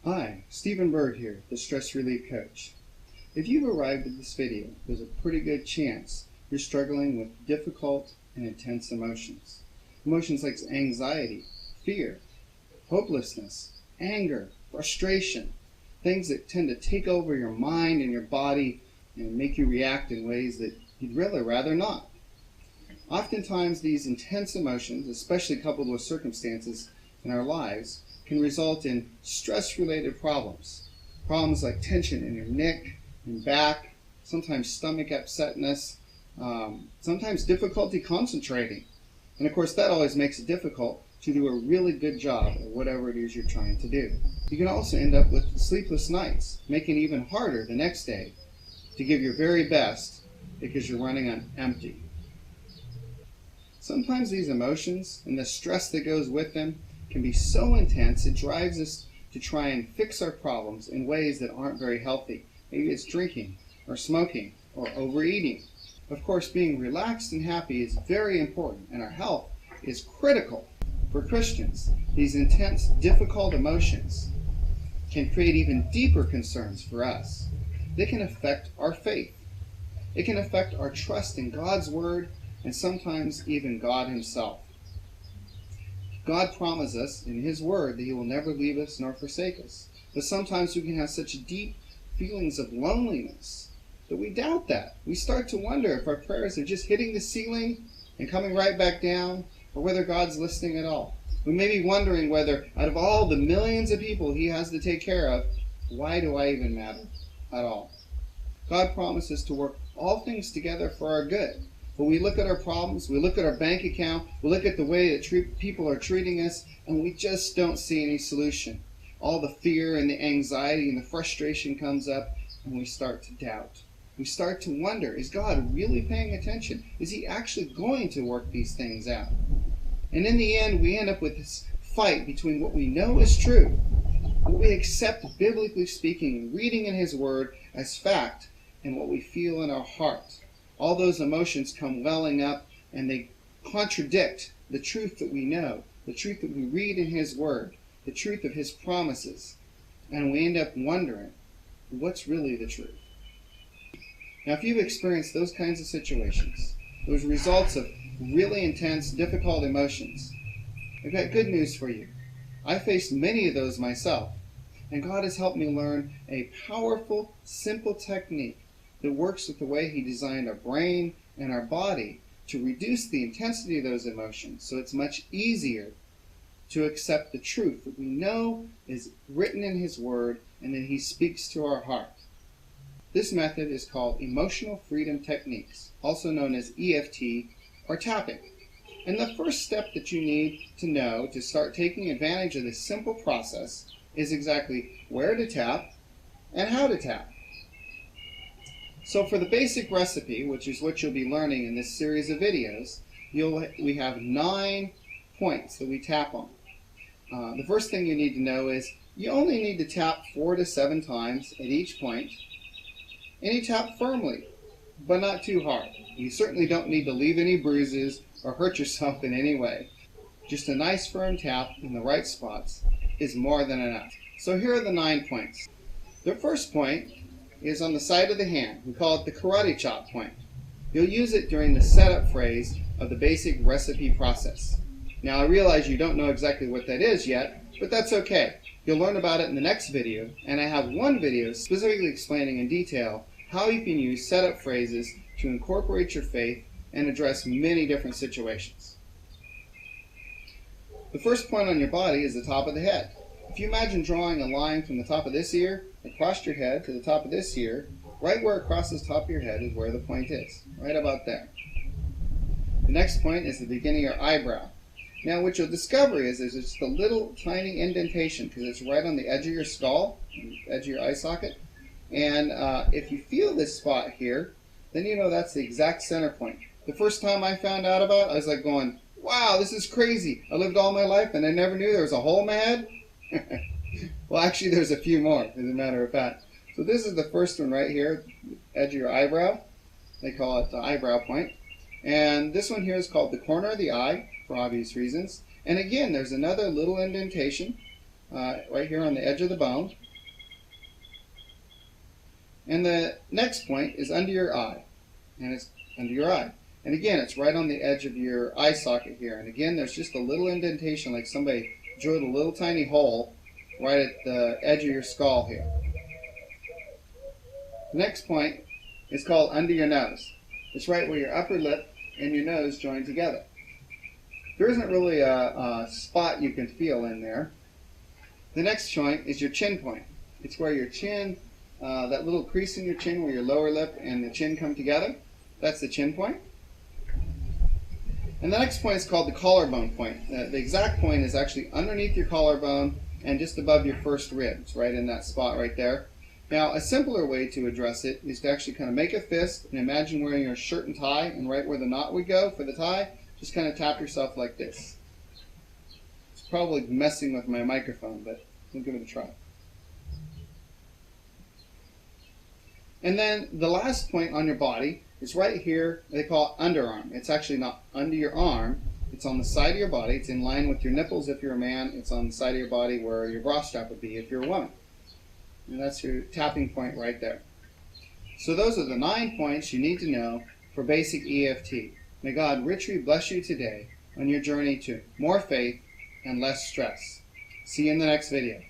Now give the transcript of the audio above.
Hi, Stephen Bird here, the Stress Relief Coach. If you've arrived at this video, there's a pretty good chance you're struggling with difficult and intense emotions. Emotions like anxiety, fear, hopelessness, anger, frustration, things that tend to take over your mind and your body and make you react in ways that you'd really rather not. Oftentimes these intense emotions, especially coupled with circumstances in our lives, can result in stress-related problems. Problems like tension in your neck and back, sometimes stomach upsetness, sometimes difficulty concentrating. And of course that always makes it difficult to do a really good job at whatever it is you're trying to do. You can also end up with sleepless nights, making it even harder the next day to give your very best because you're running on empty. Sometimes these emotions and the stress that goes with them can be so intense it drives us to try and fix our problems in ways that aren't very healthy. Maybe it's drinking or smoking or overeating. Of course, being relaxed and happy is very important, and our health is critical. For Christians, these intense, difficult emotions can create even deeper concerns for us. They can affect our faith. It can affect our trust in God's Word and sometimes even God Himself. God promises us in His Word that He will never leave us nor forsake us. But sometimes we can have such deep feelings of loneliness that we doubt that. We start to wonder if our prayers are just hitting the ceiling and coming right back down, or whether God's listening at all. We may be wondering whether, out of all the millions of people He has to take care of, why do I even matter at all? God promises to work all things together for our good. But we look at our problems, we look at our bank account, we look at the way that people are treating us, and we just don't see any solution. All the fear and the anxiety and the frustration comes up, and we start to doubt. We start to wonder, is God really paying attention? Is He actually going to work these things out? And in the end, we end up with this fight between what we know is true, what we accept biblically speaking, reading in His Word as fact, and what we feel in our heart. All those emotions come welling up, and they contradict the truth that we know, the truth that we read in His Word, the truth of His promises. And we end up wondering, what's really the truth? Now, if you've experienced those kinds of situations, those results of really intense, difficult emotions, I've got good news for you. I faced many of those myself, and God has helped me learn a powerful, simple technique that works with the way He designed our brain and our body to reduce the intensity of those emotions, so it's much easier to accept the truth that we know is written in His Word and that He speaks to our heart. This method is called Emotional Freedom Techniques, also known as EFT or tapping. And the first step that you need to know to start taking advantage of this simple process is exactly where to tap and how to tap. So for the basic recipe, which is what you'll be learning in this series of videos, we have 9 points that we tap on. The first thing you need to know is you only need to tap 4 to 7 times at each point, and you tap firmly, but not too hard. You certainly don't need to leave any bruises or hurt yourself in any way. Just a nice firm tap in the right spots is more than enough. So here are the 9 points. The first point is on the side of the hand. We call it the karate chop point. You'll use it during the setup phrase of the basic recipe process. Now I realize you don't know exactly what that is yet, but that's okay. You'll learn about it in the next video, and I have one video specifically explaining in detail how you can use setup phrases to incorporate your faith and address many different situations. The first point on your body is the top of the head. If you imagine drawing a line from the top of this ear across your head to the top of this ear, right where it crosses the top of your head is where the point is, right about there. The next point is the beginning of your eyebrow. Now what you'll discover is there's just a little tiny indentation because it's right on the edge of your skull, the edge of your eye socket. And if you feel this spot here, then you know that's the exact center point. The first time I found out about it, I was like going, wow, this is crazy. I lived all my life and I never knew there was a hole in my head. Well, actually, there's a few more, as a matter of fact. So this is the first one right here, edge of your eyebrow. They call it the eyebrow point. And this one here is called the corner of the eye, for obvious reasons. And again, there's another little indentation right here on the edge of the bone. And the next point is under your eye, and it's under your eye. And again, it's right on the edge of your eye socket here. And again, there's just a little indentation, like somebody drilled a little tiny hole right at the edge of your skull here. The next point is called under your nose. It's right where your upper lip and your nose join together. There isn't really a spot you can feel in there. The next joint is your chin point. It's where your chin, that little crease in your chin where your lower lip and the chin come together. That's the chin point. And the next point is called the collarbone point. The exact point is actually underneath your collarbone and just above your first ribs, right in that spot right there. Now, a simpler way to address it is to actually kind of make a fist and imagine wearing your shirt and tie, and right where the knot would go for the tie, just kind of tap yourself like this. It's probably messing with my microphone, but we'll give it a try. And then the last point on your body is right here. They call it underarm. It's actually not under your arm. It's on the side of your body. It's in line with your nipples if you're a man. It's on the side of your body where your bra strap would be if you're a woman. And that's your tapping point right there. So those are the 9 points you need to know for basic EFT. May God richly bless you today on your journey to more faith and less stress. See you in the next video.